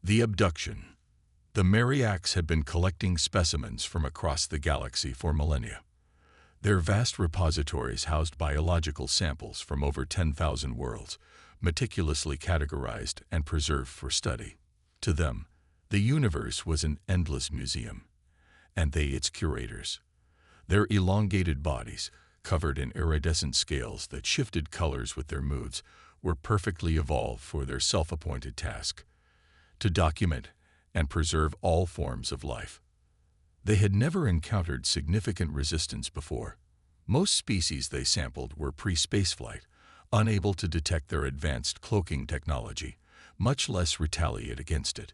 The abduction. The Mariacs had been collecting specimens from across the galaxy for millennia. Their vast repositories housed biological samples from over 10,000 worlds, meticulously categorized and preserved for study. To them, the universe was an endless museum, and they its curators. Their elongated bodies, covered in iridescent scales that shifted colors with their moods, were perfectly evolved for their self-appointed task: to document and preserve all forms of life. They had never encountered significant resistance before. Most species they sampled were pre-spaceflight, unable to detect their advanced cloaking technology, much less retaliate against it.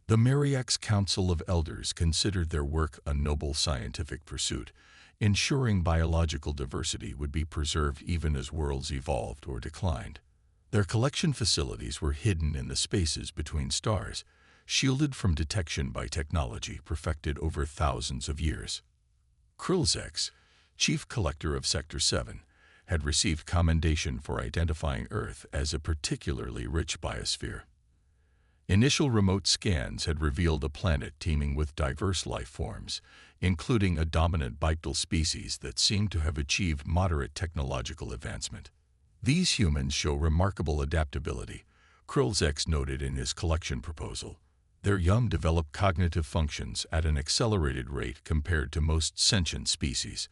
The Mariacs' Council of Elders considered their work a noble scientific pursuit, ensuring biological diversity would be preserved even as worlds evolved or declined. Their collection facilities were hidden in the spaces between stars, shielded from detection by technology perfected over thousands of years. Krilzex, chief collector of Sector 7, had received commendation for identifying Earth as a particularly rich biosphere. Initial remote scans had revealed a planet teeming with diverse life forms, including a dominant bipedal species that seemed to have achieved moderate technological advancement. These humans show remarkable adaptability, Krilzex noted in his collection proposal. Their young develop cognitive functions at an accelerated rate compared to most sentient species.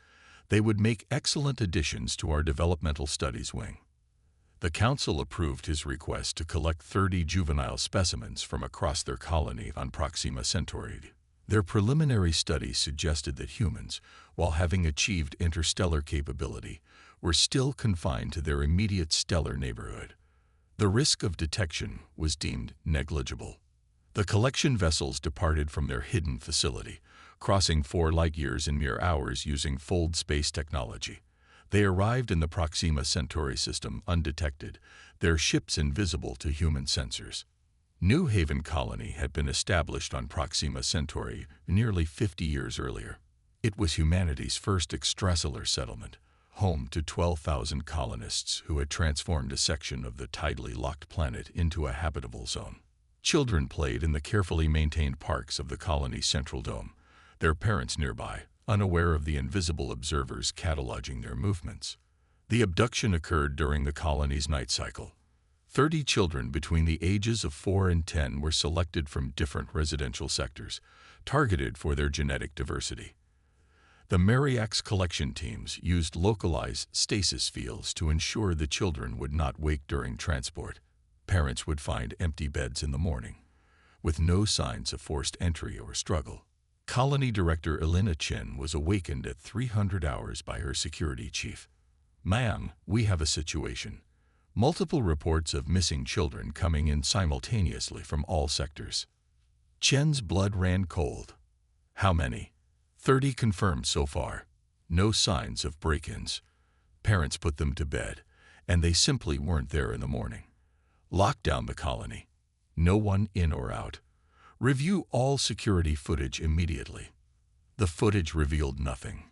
They would make excellent additions to our developmental studies wing. The Council approved his request to collect 30 juvenile specimens from across their colony on Proxima Centauri. Their preliminary studies suggested that humans, while having achieved interstellar capability, were still confined to their immediate stellar neighborhood. The risk of detection was deemed negligible. The collection vessels departed from their hidden facility, crossing 4 light-years in mere hours using fold space technology. They arrived in the Proxima Centauri system undetected, their ships invisible to human sensors. New Haven Colony had been established on Proxima Centauri nearly 50 years earlier. It was humanity's first extrasolar settlement, home to 12,000 colonists who had transformed a section of the tidally locked planet into a habitable zone. Children played in the carefully maintained parks of the colony's central dome, their parents nearby, unaware of the invisible observers cataloging their movements. The abduction occurred during the colony's night cycle. 30 children between the ages of 4 and 10 were selected from different residential sectors, targeted for their genetic diversity. The Mariacs collection teams used localized stasis fields to ensure the children would not wake during transport. Parents would find empty beds in the morning, with no signs of forced entry or struggle. Colony Director Elena Chen was awakened at 300 hours by her security chief. "Ma'am, we have a situation. Multiple reports of missing children coming in simultaneously from all sectors." Chen's blood ran cold. "How many?" 30 confirmed so far. No signs of break-ins. Parents put them to bed, and they simply weren't there in the morning. Lock down the colony. No one in or out. Review all security footage immediately. The footage revealed nothing.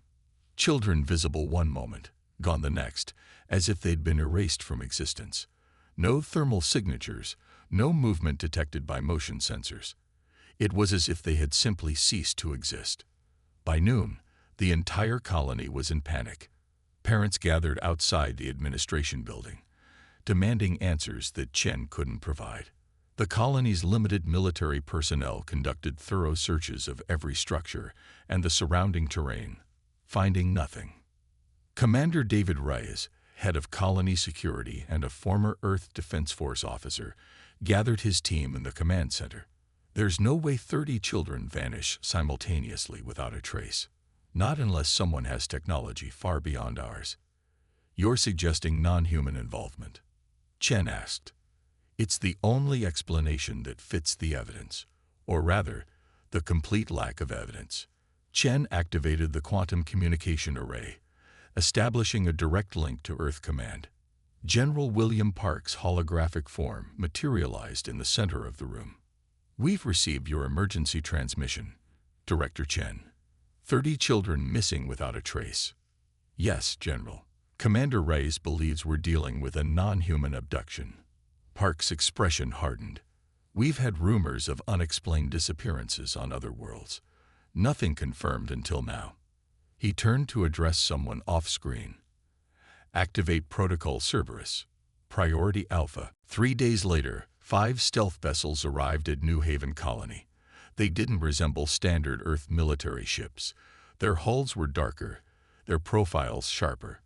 Children visible one moment, gone the next, as if they'd been erased from existence. No thermal signatures, no movement detected by motion sensors. It was as if they had simply ceased to exist. By noon, the entire colony was in panic. Parents gathered outside the administration building, demanding answers that Chen couldn't provide. The colony's limited military personnel conducted thorough searches of every structure and the surrounding terrain, finding nothing. Commander David Reyes, head of colony security and a former Earth Defense Force officer, gathered his team in the command center. "There's no way 30 children vanish simultaneously without a trace. Not unless someone has technology far beyond ours." "You're suggesting non-human involvement?" Chen asked. "It's the only explanation that fits the evidence, or rather, the complete lack of evidence." Chen activated the quantum communication array, establishing a direct link to Earth Command. General William Park's holographic form materialized in the center of the room. "We've received your emergency transmission, Director Chen. 30 children missing without a trace." "Yes, General. Commander Reyes believes we're dealing with a non-human abduction." Park's expression hardened. We've had rumors of unexplained disappearances on other worlds. Nothing confirmed until now. He turned to address someone off-screen. Activate Protocol Cerberus. Priority Alpha. 3 days later, 5 stealth vessels arrived at New Haven Colony. They didn't resemble standard Earth military ships. Their hulls were darker, their profiles sharper.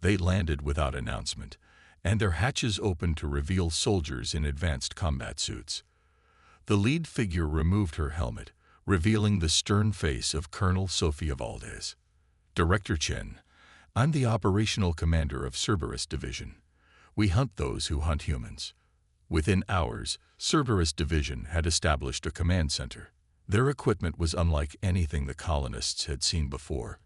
They landed without announcement, and their hatches opened to reveal soldiers in advanced combat suits. The lead figure removed her helmet, revealing the stern face of Colonel Sofia Valdez. Director Chen, I'm the operational commander of Cerberus Division. We hunt those who hunt humans. Within hours, Cerberus Division had established a command center. Their equipment was unlike anything the colonists had seen before.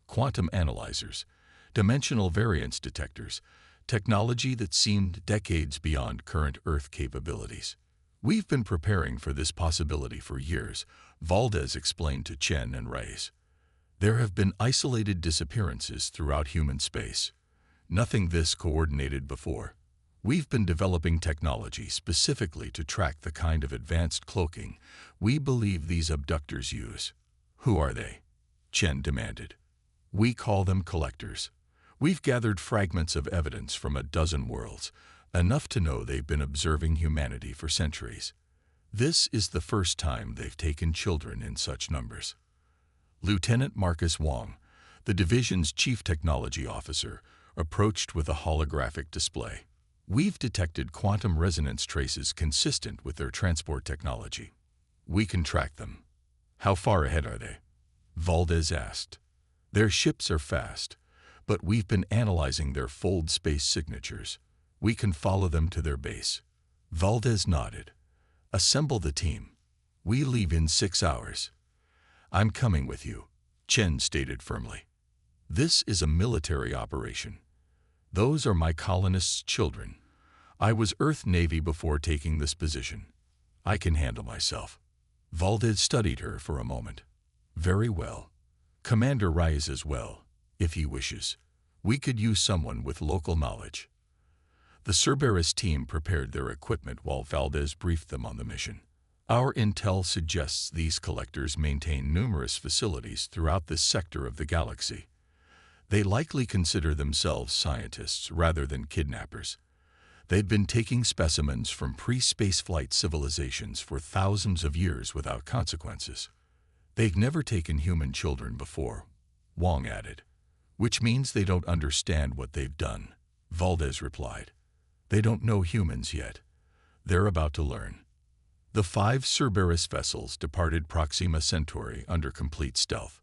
Quantum analyzers, dimensional variance detectors, technology that seemed decades beyond current Earth capabilities. We've been preparing for this possibility for years, Valdez explained to Chen and Reyes. There have been isolated disappearances throughout human space. Nothing this coordinated before. We've been developing technology specifically to track the kind of advanced cloaking we believe these abductors use. Who are they? Chen demanded. We call them collectors. We've gathered fragments of evidence from a dozen worlds, enough to know they've been observing humanity for centuries. This is the first time they've taken children in such numbers. Lieutenant Marcus Wong, the division's chief technology officer, approached with a holographic display. We've detected quantum resonance traces consistent with their transport technology. We can track them. How far ahead are they? Valdez asked. Their ships are fast, but we've been analyzing their fold space signatures. We can follow them to their base. Valdez nodded. Assemble the team. We leave in 6 hours. I'm coming with you, Chen stated firmly. This is a military operation. Those are my colonists' children. I was Earth Navy before taking this position. I can handle myself. Valdez studied her for a moment. Very well. Commander Reyes as well, if he wishes. We could use someone with local knowledge. The Cerberus team prepared their equipment while Valdez briefed them on the mission. Our intel suggests these collectors maintain numerous facilities throughout this sector of the galaxy. They likely consider themselves scientists rather than kidnappers. They've been taking specimens from pre-spaceflight civilizations for thousands of years without consequences. They've never taken human children before, Wong added. Which means they don't understand what they've done, Valdez replied. They don't know humans yet. They're about to learn. The 5 Cerberus vessels departed Proxima Centauri under complete stealth.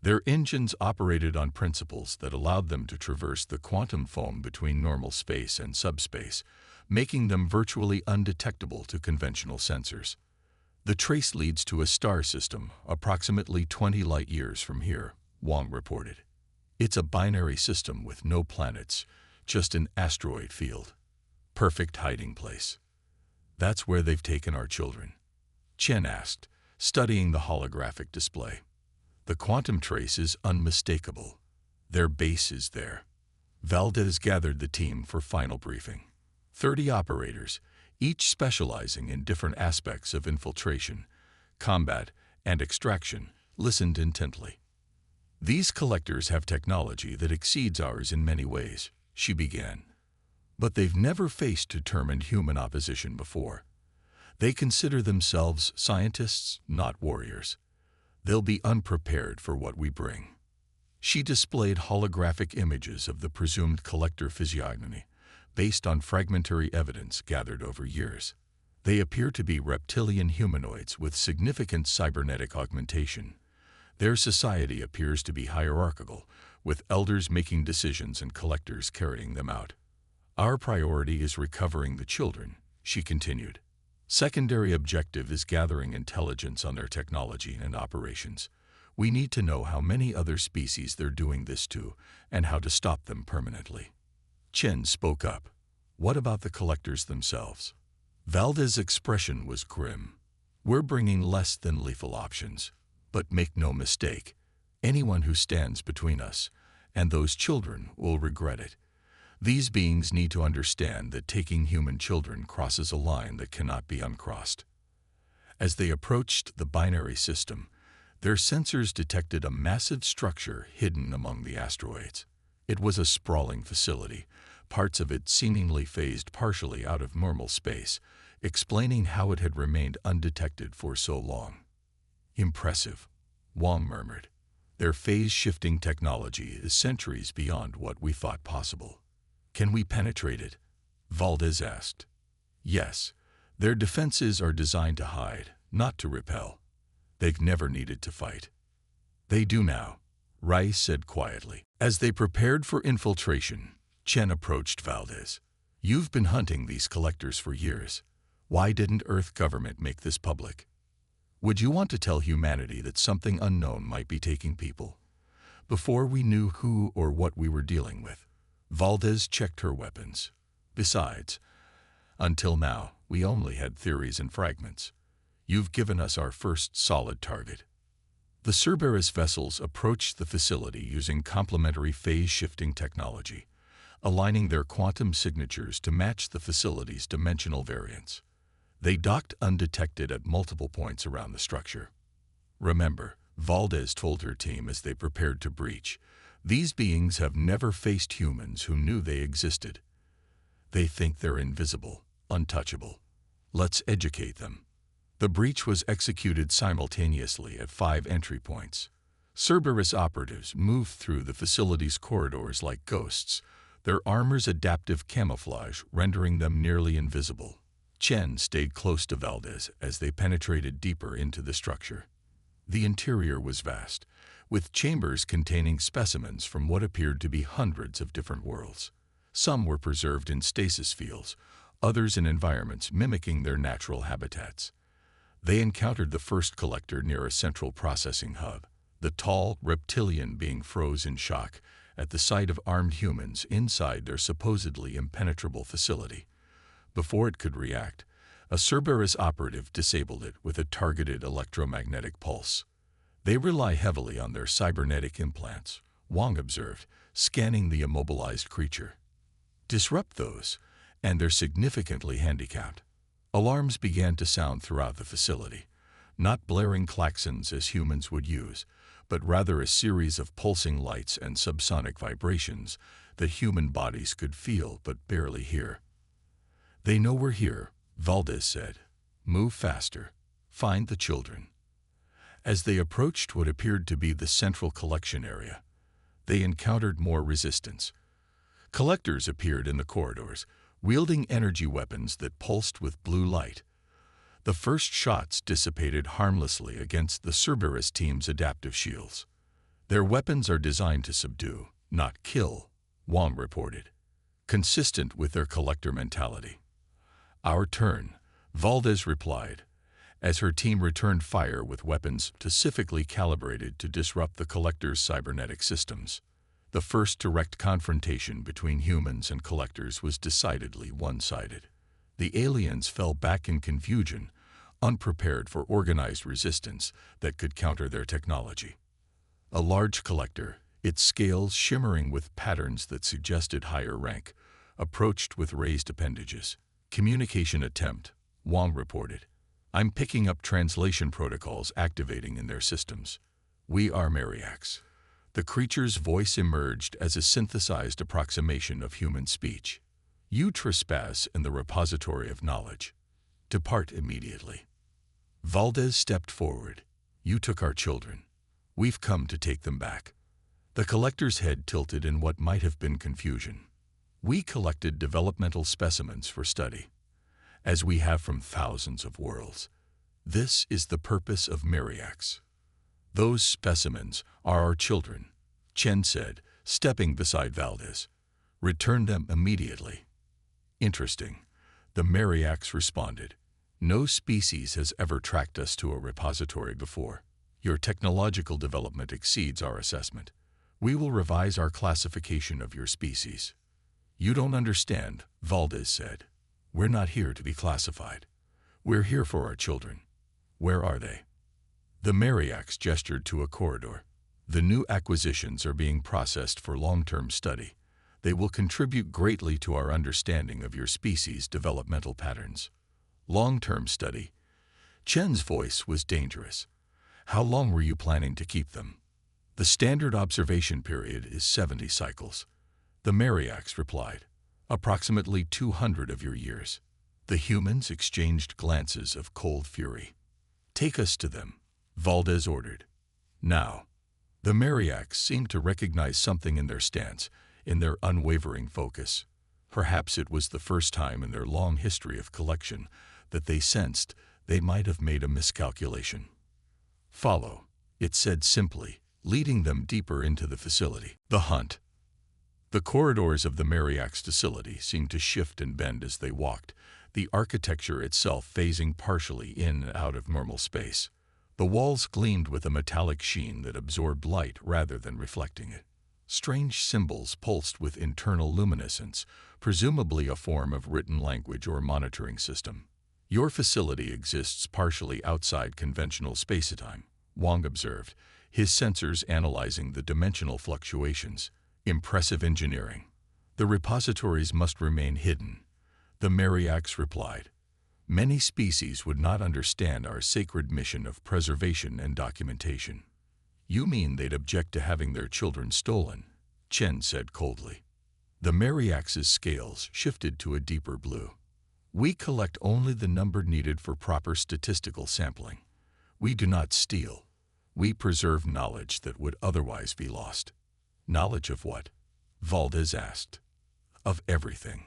Their engines operated on principles that allowed them to traverse the quantum foam between normal space and subspace, making them virtually undetectable to conventional sensors. The trace leads to a star system approximately 20 light-years from here, Wong reported. It's a binary system with no planets, just an asteroid field. Perfect hiding place. That's where they've taken our children, Chen asked, studying the holographic display. The quantum trace is unmistakable. Their base is there. Valdez gathered the team for final briefing. 30 operators, each specializing in different aspects of infiltration, combat, and extraction, listened intently. These collectors have technology that exceeds ours in many ways, she began. But they've never faced determined human opposition before. They consider themselves scientists, not warriors. They'll be unprepared for what we bring. She displayed holographic images of the presumed collector physiognomy, based on fragmentary evidence gathered over years. They appear to be reptilian humanoids with significant cybernetic augmentation. Their society appears to be hierarchical, with elders making decisions and collectors carrying them out. Our priority is recovering the children, she continued. Secondary objective is gathering intelligence on their technology and operations. We need to know how many other species they're doing this to and how to stop them permanently. Chen spoke up. What about the collectors themselves? Valdez's expression was grim. We're bringing less than lethal options. But make no mistake, anyone who stands between us and those children will regret it. These beings need to understand that taking human children crosses a line that cannot be uncrossed. As they approached the binary system, their sensors detected a massive structure hidden among the asteroids. It was a sprawling facility, parts of it seemingly phased partially out of normal space, explaining how it had remained undetected for so long. "Impressive," Wong murmured. "Their phase-shifting technology is centuries beyond what we thought possible." "Can we penetrate it?" Valdez asked. "Yes. Their defenses are designed to hide, not to repel. They've never needed to fight." "They do now," Rice said quietly. As they prepared for infiltration, Chen approached Valdez. "You've been hunting these collectors for years. Why didn't Earth government make this public? Would you want to tell humanity that something unknown might be taking people? Before we knew who or what we were dealing with." Valdez checked her weapons. "Besides, until now, we only had theories and fragments. You've given us our first solid target." The Cerberus vessels approached the facility using complementary phase-shifting technology, aligning their quantum signatures to match the facility's dimensional variants. They docked undetected at multiple points around the structure. "Remember," Valdez told her team as they prepared to breach, "these beings have never faced humans who knew they existed. They think they're invisible, untouchable. Let's educate them." The breach was executed simultaneously at 5 entry points. Cerberus operatives moved through the facility's corridors like ghosts, their armor's adaptive camouflage rendering them nearly invisible. Chen stayed close to Valdez as they penetrated deeper into the structure. The interior was vast, with chambers containing specimens from what appeared to be hundreds of different worlds. Some were preserved in stasis fields, others in environments mimicking their natural habitats. They encountered the first collector near a central processing hub, the tall reptilian being froze in shock at the sight of armed humans inside their supposedly impenetrable facility. Before it could react, a Cerberus operative disabled it with a targeted electromagnetic pulse. "They rely heavily on their cybernetic implants," Wong observed, scanning the immobilized creature. "Disrupt those, and they're significantly handicapped." Alarms began to sound throughout the facility, not blaring klaxons as humans would use, but rather a series of pulsing lights and subsonic vibrations that human bodies could feel but barely hear. "They know we're here," Valdez said. "Move faster. Find the children." As they approached what appeared to be the central collection area, they encountered more resistance. Collectors appeared in the corridors, wielding energy weapons that pulsed with blue light. The first shots dissipated harmlessly against the Cerberus team's adaptive shields. "Their weapons are designed to subdue, not kill," Wong reported, consistent with their collector mentality. "Our turn," Valdez replied, as her team returned fire with weapons specifically calibrated to disrupt the collector's cybernetic systems. The first direct confrontation between humans and collectors was decidedly one-sided. The aliens fell back in confusion, unprepared for organized resistance that could counter their technology. A large collector, its scales shimmering with patterns that suggested higher rank, approached with raised appendages. "Communication attempt," Wong reported. "I'm picking up translation protocols activating in their systems. We are Mariacs." The creature's voice emerged as a synthesized approximation of human speech. "You trespass in the repository of knowledge. Depart immediately." Valdez stepped forward. "You took our children. We've come to take them back." The collector's head tilted in what might have been confusion. "We collected developmental specimens for study, as we have from thousands of worlds. This is the purpose of Mariacs. Those specimens are our children," Chen said, stepping beside Valdez. "Return them immediately." "Interesting," the Mariacs responded. "No species has ever tracked us to a repository before. Your technological development exceeds our assessment. We will revise our classification of your species." "You don't understand," Valdez said. "We're not here to be classified. We're here for our children. Where are they?" The Mariacs gestured to a corridor. "The new acquisitions are being processed for long-term study. They will contribute greatly to our understanding of your species' developmental patterns. Long-term study. Chen's voice was dangerous. How long were you planning to keep them? The standard observation period is 70 cycles. The Mariacs replied, approximately 200 of your years. The humans exchanged glances of cold fury. Take us to them, Valdez ordered. Now. The Mariacs seemed to recognize something in their stance, in their unwavering focus. Perhaps it was the first time in their long history of collection that they sensed they might have made a miscalculation. Follow, it said simply, leading them deeper into the facility. The hunt. The corridors of the Mariacs' facility seemed to shift and bend as they walked, the architecture itself phasing partially in and out of normal space. The walls gleamed with a metallic sheen that absorbed light rather than reflecting it. Strange symbols pulsed with internal luminescence, presumably a form of written language or monitoring system. Your facility exists partially outside conventional spacetime, Wong observed, his sensors analyzing the dimensional fluctuations. Impressive engineering. The repositories must remain hidden. The Mariacs replied. Many species would not understand our sacred mission of preservation and documentation. You mean they'd object to having their children stolen? Chen said coldly. The Mariacs' scales shifted to a deeper blue. We collect only the number needed for proper statistical sampling. We do not steal. We preserve knowledge that would otherwise be lost. Knowledge of what? Valdez asked. Of everything.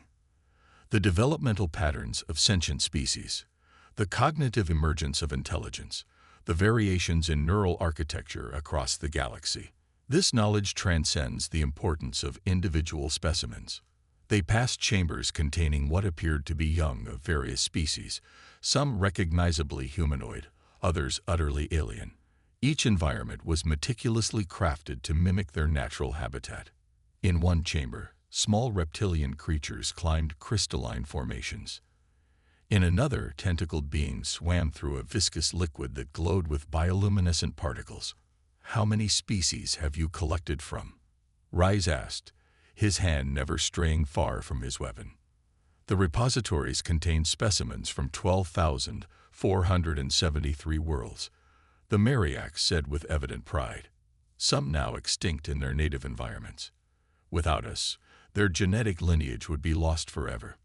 The developmental patterns of sentient species, the cognitive emergence of intelligence, the variations in neural architecture across the galaxy. This knowledge transcends the importance of individual specimens. They passed chambers containing what appeared to be young of various species, some recognizably humanoid, others utterly alien. Each environment was meticulously crafted to mimic their natural habitat. In one chamber, small reptilian creatures climbed crystalline formations. In another, tentacled beings swam through a viscous liquid that glowed with bioluminescent particles. How many species have you collected from? Rise asked, his hand never straying far from his weapon. The repositories contained specimens from 12,473 worlds. The Mariacs said with evident pride, some now extinct in their native environments. Without us, their genetic lineage would be lost forever.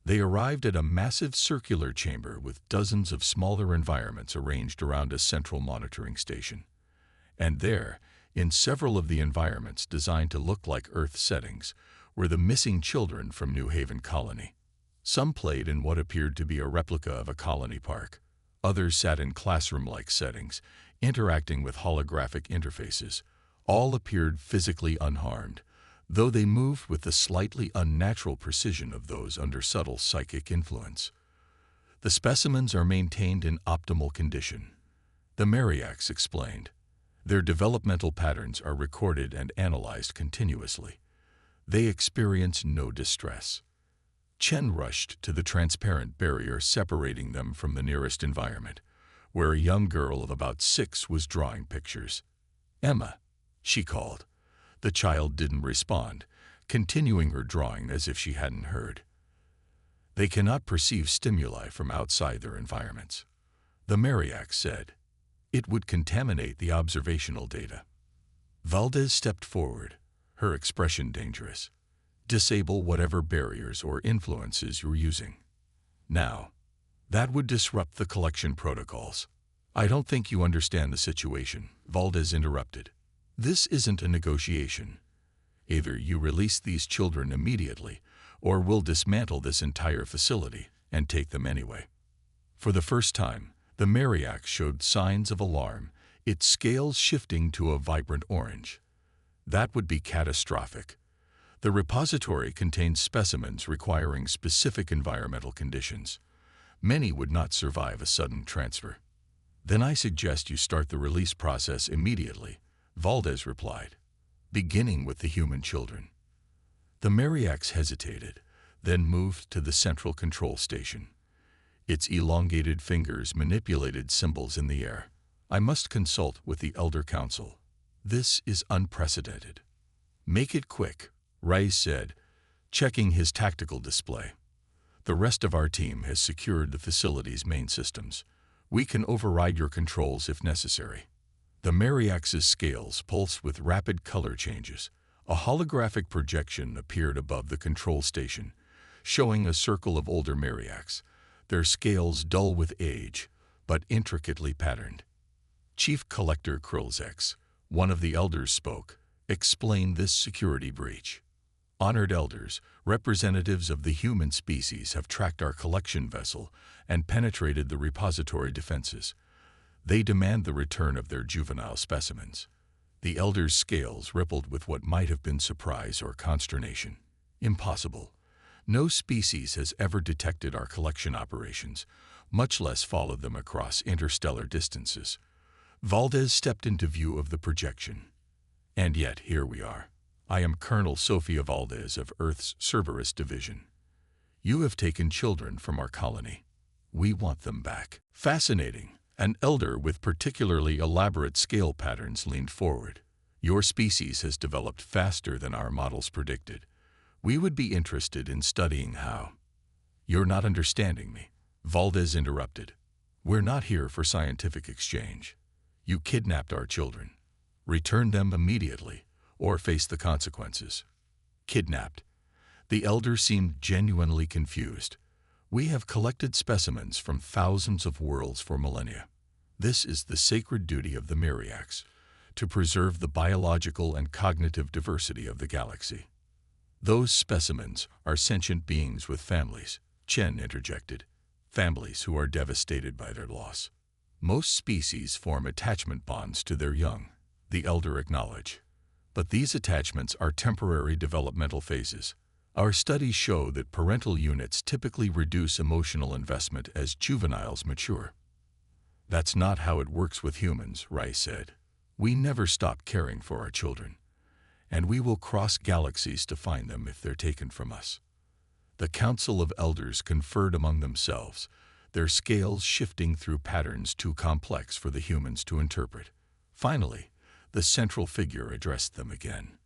They arrived at a massive circular chamber with dozens of smaller environments arranged around a central monitoring station. And there, in several of the environments designed to look like Earth settings, were the missing children from New Haven Colony. Some played in what appeared to be a replica of a colony park. Others sat in classroom-like settings, interacting with holographic interfaces. All appeared physically unharmed, though they moved with the slightly unnatural precision of those under subtle psychic influence. The specimens are maintained in optimal condition. The Mariacs explained. Their developmental patterns are recorded and analyzed continuously. They experience no distress. Chen rushed to the transparent barrier separating them from the nearest environment, where a young girl of about 6 was drawing pictures. Emma, she called. The child didn't respond, continuing her drawing as if she hadn't heard. They cannot perceive stimuli from outside their environments. The Mariacs said. It would contaminate the observational data. Valdez stepped forward, her expression dangerous. Disable whatever barriers or influences you're using. Now, that would disrupt the collection protocols. I don't think you understand the situation, Valdez interrupted. This isn't a negotiation. Either you release these children immediately, or we'll dismantle this entire facility and take them anyway. For the first time, the Mariacs showed signs of alarm, its scales shifting to a vibrant orange. That would be catastrophic. The repository contains specimens requiring specific environmental conditions. Many would not survive a sudden transfer. Then I suggest you start the release process immediately, Valdez replied, beginning with the human children. The Mariacs hesitated, then moved to the central control station. Its elongated fingers manipulated symbols in the air. I must consult with the Elder Council. This is unprecedented. Make it quick, Rice said, checking his tactical display. "The rest of our team has secured the facility's main systems. We can override your controls if necessary." The Mariax's scales pulsed with rapid color changes. A holographic projection appeared above the control station, showing a circle of older Mariax, their scales dull with age, but intricately patterned. Chief Collector Krillzex, one of the elders, spoke, explained this security breach. "Honored elders, representatives of the human species have tracked our collection vessel and penetrated the repository defenses. They demand the return of their juvenile specimens." The elder's scales rippled with what might have been surprise or consternation. "Impossible. No species has ever detected our collection operations, much less followed them across interstellar distances." Valdez stepped into view of the projection. "And yet, here we are. I am Colonel Sophia Valdez of Earth's Cerberus Division. You have taken children from our colony. We want them back." "Fascinating." An elder with particularly elaborate scale patterns leaned forward. "Your species has developed faster than our models predicted. We would be interested in studying how." "You're not understanding me," Valdez interrupted. "We're not here for scientific exchange. You kidnapped our children. Return them immediately, or face the consequences." "Kidnapped?" The elder seemed genuinely confused. "We have collected specimens from thousands of worlds for millennia. This is the sacred duty of the Mariax, to preserve the biological and cognitive diversity of the galaxy." "Those specimens are sentient beings with families," Chen interjected. "Families who are devastated by their loss. Most species form attachment bonds to their young," the elder acknowledged. "But these attachments are temporary developmental phases. Our studies show that parental units typically reduce emotional investment as juveniles mature." "That's not how it works with humans," Rice said. "We never stop caring for our children, and we will cross galaxies to find them if they're taken from us." The Council of Elders conferred among themselves, their scales shifting through patterns too complex for the humans to interpret. Finally, the central figure addressed them again.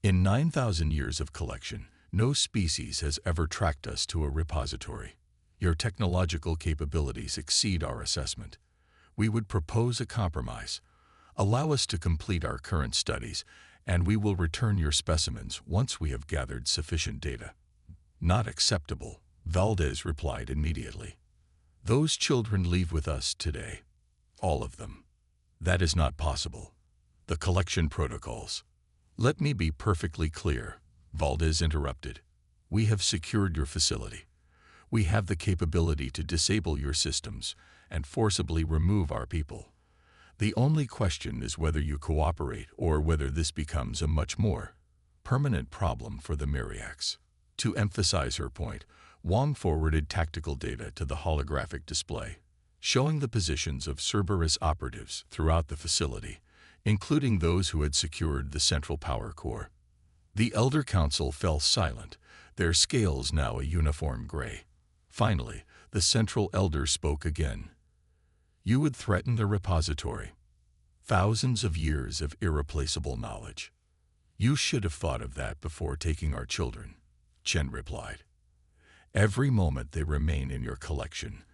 "In 9,000 years of collection, no species has ever tracked us to a repository. Your technological capabilities exceed our assessment. We would propose a compromise. Allow us to complete our current studies, and we will return your specimens once we have gathered sufficient data." "Not acceptable," Valdez replied immediately. "Those children leave with us today. All of them." "That is not possible. The collection protocols." "Let me be perfectly clear," Valdez interrupted. "We have secured your facility. We have the capability to disable your systems and forcibly remove our people. The only question is whether you cooperate or whether this becomes a much more permanent problem for the Mariax." To emphasize her point, Wong forwarded tactical data to the holographic display, showing the positions of Cerberus operatives throughout the facility, including those who had secured the central power core. The Elder Council fell silent, their scales now a uniform gray. Finally, the Central Elder spoke again. "You would threaten the repository. Thousands of years of irreplaceable knowledge. You should have thought of that before taking our children," Chen replied. "Every moment they remain in your collection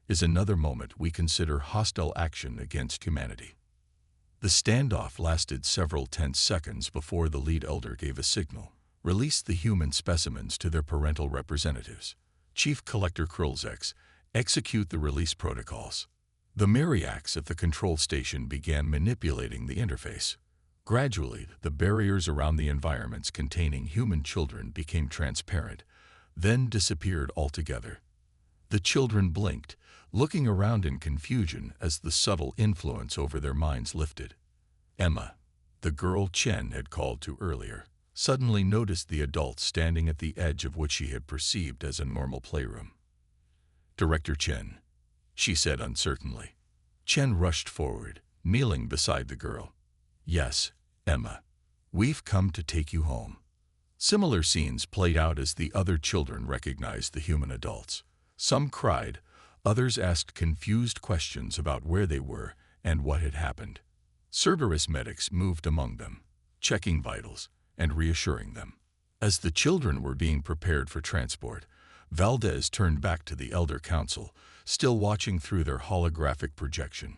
is another moment we consider hostile action against humanity." The standoff lasted several tense seconds before the lead elder gave a signal, released the human specimens to their parental representatives. Chief Collector Krillzex, execute the release protocols. The Mariax at the control station began manipulating the interface. Gradually, the barriers around the environments containing human children became transparent, then disappeared altogether. The children blinked, looking around in confusion as the subtle influence over their minds lifted. Emma, the girl Chen had called to earlier, suddenly noticed the adult standing at the edge of what she had perceived as a normal playroom. "Director Chen," she said uncertainly. Chen rushed forward, kneeling beside the girl. "Yes, Emma. We've come to take you home." Similar scenes played out as the other children recognized the human adults. Some cried, others asked confused questions about where they were and what had happened. Cerberus medics moved among them, checking vitals and reassuring them. As the children were being prepared for transport, Valdez turned back to the Elder Council, still watching through their holographic projection.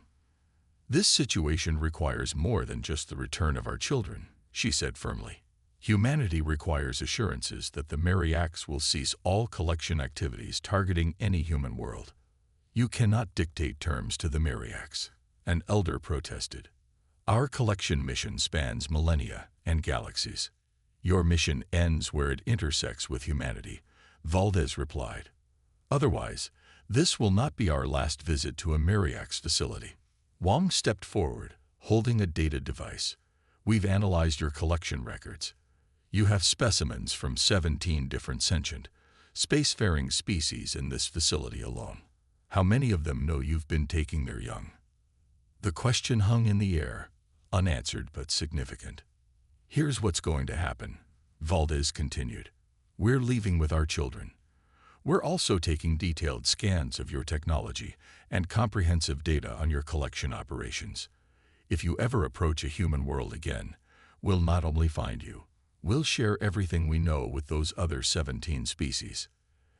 "This situation requires more than just the return of our children," she said firmly. "Humanity requires assurances that the Mariax will cease all collection activities targeting any human world." "You cannot dictate terms to the Mariax," an elder protested. "Our collection mission spans millennia and galaxies. Your mission ends where it intersects with humanity," Valdez replied. "Otherwise, this will not be our last visit to a Mariax facility." Wong stepped forward, holding a data device. "We've analyzed your collection records. You have specimens from 17 different sentient, spacefaring species in this facility alone. How many of them know you've been taking their young?" The question hung in the air, unanswered but significant. "Here's what's going to happen," Valdez continued. "We're leaving with our children. We're also taking detailed scans of your technology and comprehensive data on your collection operations. If you ever approach a human world again, we'll not only find you, we'll share everything we know with those other 17 species."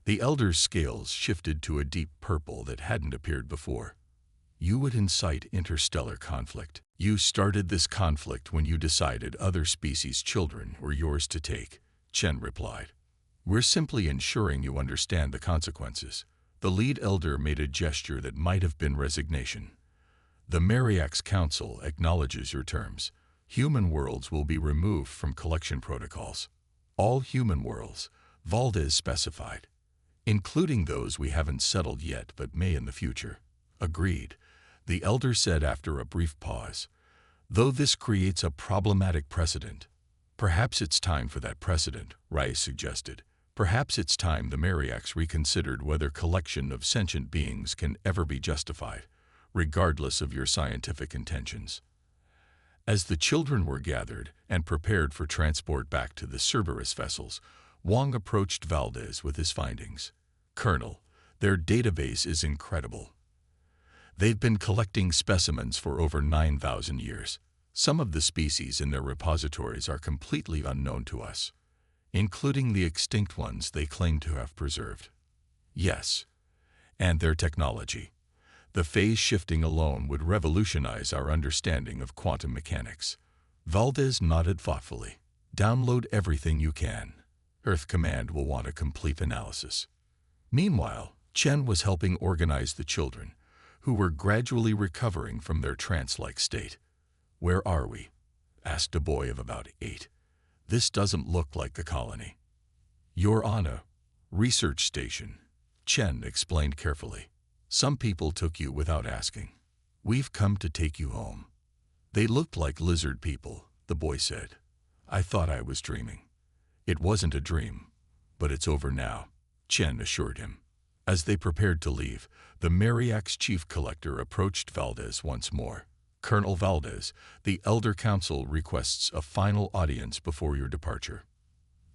The elder's scales shifted to a deep purple that hadn't appeared before. "You would incite interstellar conflict. You started this conflict when you decided other species' children were yours to take," Chen replied. "We're simply ensuring you understand the consequences." The lead elder made a gesture that might have been resignation. "The Mariax Council acknowledges your terms. Human worlds will be removed from collection protocols." "All human worlds," Valdez specified, "including those we haven't settled yet but may in the future." "Agreed," the elder said after a brief pause. "Though this creates a problematic precedent." "Perhaps it's time for that precedent," Rice suggested. "Perhaps it's time the Mariax reconsidered whether collection of sentient beings can ever be justified, regardless of your scientific intentions." As the children were gathered and prepared for transport back to the Cerberus vessels, Wong approached Valdez with his findings. "Colonel, their database is incredible. They've been collecting specimens for over 9,000 years. Some of the species in their repositories are completely unknown to us, including the extinct ones they claim to have preserved." "Yes, and their technology. The phase shifting alone would revolutionize our understanding of quantum mechanics." Valdez nodded thoughtfully. "Download everything you can. Earth Command will want a complete analysis." Meanwhile, Chen was helping organize the children, who were gradually recovering from their trance-like state. "Where are we?" asked a boy of about 8. "This doesn't look like the colony." "You're on a research station," Chen explained carefully. "Some people took you without asking. We've come to take you home." "They looked like lizard people," the boy said. "I thought I was dreaming." "It wasn't a dream, but it's over now," Chen assured him. As they prepared to leave, the Mariax chief collector approached Valdez once more. "Colonel Valdez, the Elder Council requests a final audience before your departure."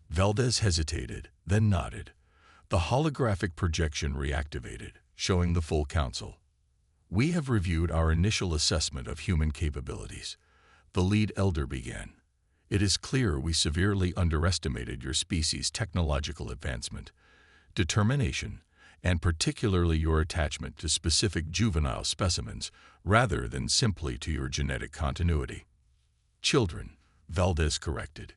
Valdez hesitated, then nodded. The holographic projection reactivated, showing the full council. "We have reviewed our initial assessment of human capabilities," the lead elder began. "It is clear we severely underestimated your species' technological advancement, determination, and particularly your attachment to specific juvenile specimens rather than simply to your genetic continuity." "Children," Valdez corrected.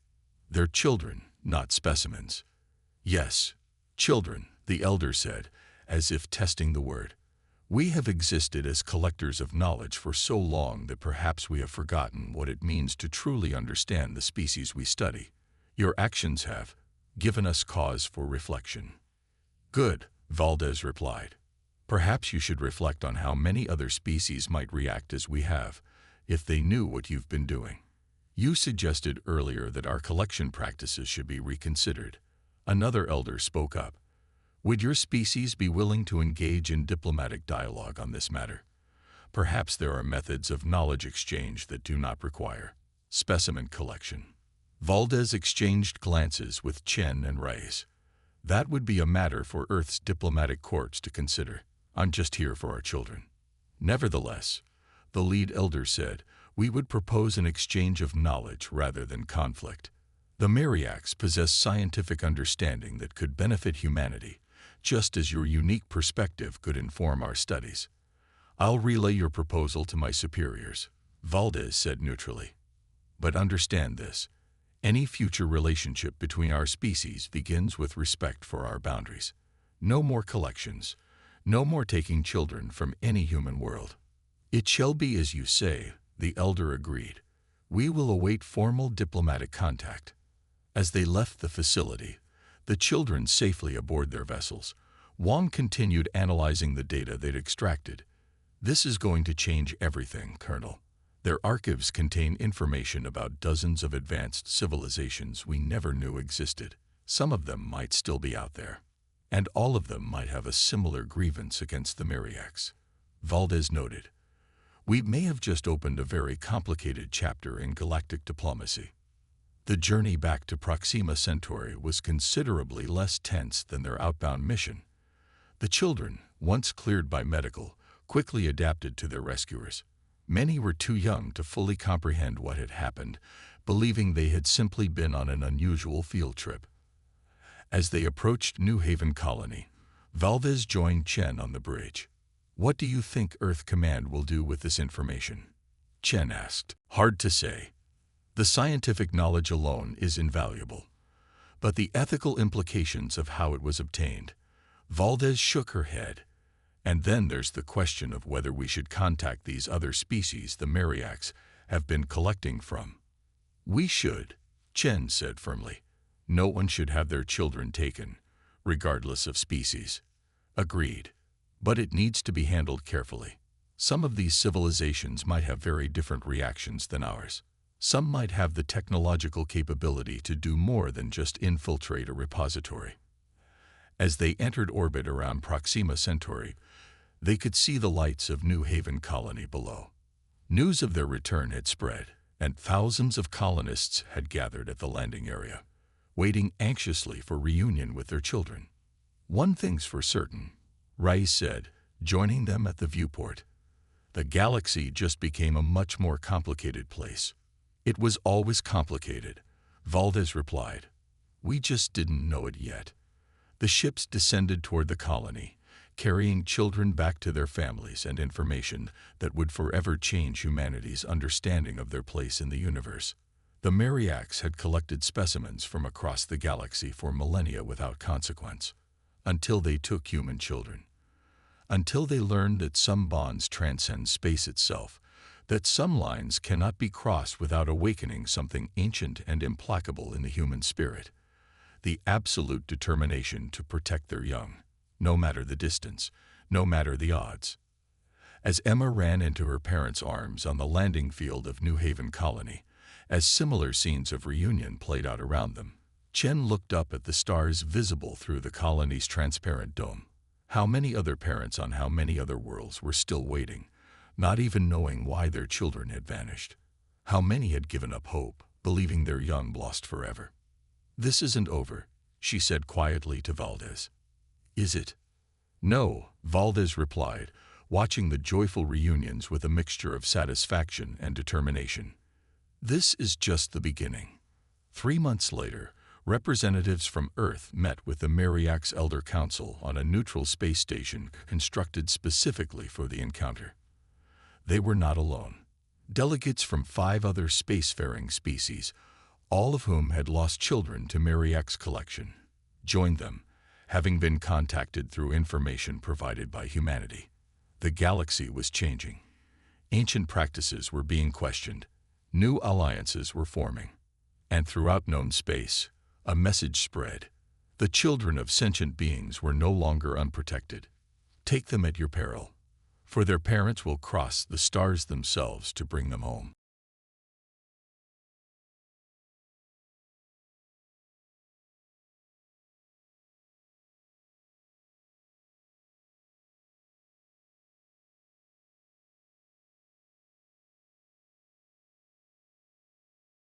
"They're children, not specimens." "Yes, children," the elder said, as if testing the word. "We have existed as collectors of knowledge for so long that perhaps we have forgotten what it means to truly understand the species we study. Your actions have given us cause for reflection." "Good," Valdez replied. "Perhaps you should reflect on how many other species might react as we have, if they knew what you've been doing. You suggested earlier that our collection practices should be reconsidered." Another elder spoke up. "Would your species be willing to engage in diplomatic dialogue on this matter? Perhaps there are methods of knowledge exchange that do not require specimen collection." Valdez exchanged glances with Chen and Reyes. "That would be a matter for Earth's diplomatic courts to consider. I'm just here for our children." "Nevertheless," the lead elder said, "we would propose an exchange of knowledge rather than conflict." The Mariacs possess scientific understanding that could benefit humanity, just as your unique perspective could inform our studies. I'll relay your proposal to my superiors, Valdez said neutrally. But understand this. Any future relationship between our species begins with respect for our boundaries. No more collections. No more taking children from any human world. It shall be as you say, the elder agreed. We will await formal diplomatic contact. As they left the facility, the children safely aboard their vessels, Wong continued analyzing the data they'd extracted. This is going to change everything, Colonel. Their archives contain information about dozens of advanced civilizations we never knew existed. Some of them might still be out there. And all of them might have a similar grievance against the Mariacs. Valdez noted. We may have just opened a very complicated chapter in galactic diplomacy. The journey back to Proxima Centauri was considerably less tense than their outbound mission. The children, once cleared by medical, quickly adapted to their rescuers. Many were too young to fully comprehend what had happened, believing they had simply been on an unusual field trip. As they approached New Haven Colony, Valdez joined Chen on the bridge. What do you think Earth Command will do with this information? Chen asked. Hard to say. The scientific knowledge alone is invaluable. But the ethical implications of how it was obtained. Valdez shook her head. And then there's the question of whether we should contact these other species the Mariacs have been collecting from. We should, Chen said firmly. No one should have their children taken, regardless of species. Agreed. But it needs to be handled carefully. Some of these civilizations might have very different reactions than ours. Some might have the technological capability to do more than just infiltrate a repository. As they entered orbit around Proxima Centauri, they could see the lights of New Haven Colony below. News of their return had spread, and thousands of colonists had gathered at the landing area, waiting anxiously for reunion with their children. One thing's for certain, Rice said, joining them at the viewport. The galaxy just became a much more complicated place. It was always complicated, Valdez replied. We just didn't know it yet. The ships descended toward the colony, carrying children back to their families and information that would forever change humanity's understanding of their place in the universe. The Mariacs had collected specimens from across the galaxy for millennia without consequence, until they took human children. Until they learned that some bonds transcend space itself, that some lines cannot be crossed without awakening something ancient and implacable in the human spirit. The absolute determination to protect their young, no matter the distance, no matter the odds. As Emma ran into her parents' arms on the landing field of New Haven Colony, as similar scenes of reunion played out around them, Chen looked up at the stars visible through the colony's transparent dome. How many other parents on how many other worlds were still waiting, not even knowing why their children had vanished? How many had given up hope, believing their young lost forever? This isn't over, she said quietly to Valdez. Is it? No, Valdez replied, watching the joyful reunions with a mixture of satisfaction and determination. This is just the beginning. 3 months later, representatives from Earth met with the Mariacs Elder Council on a neutral space station constructed specifically for the encounter. They were not alone. Delegates from 5 other spacefaring species, all of whom had lost children to Mariac's collection, joined them, having been contacted through information provided by humanity. The galaxy was changing. Ancient practices were being questioned. New alliances were forming. And throughout known space, a message spread. The children of sentient beings were no longer unprotected. Take them at your peril, for their parents will cross the stars themselves to bring them home.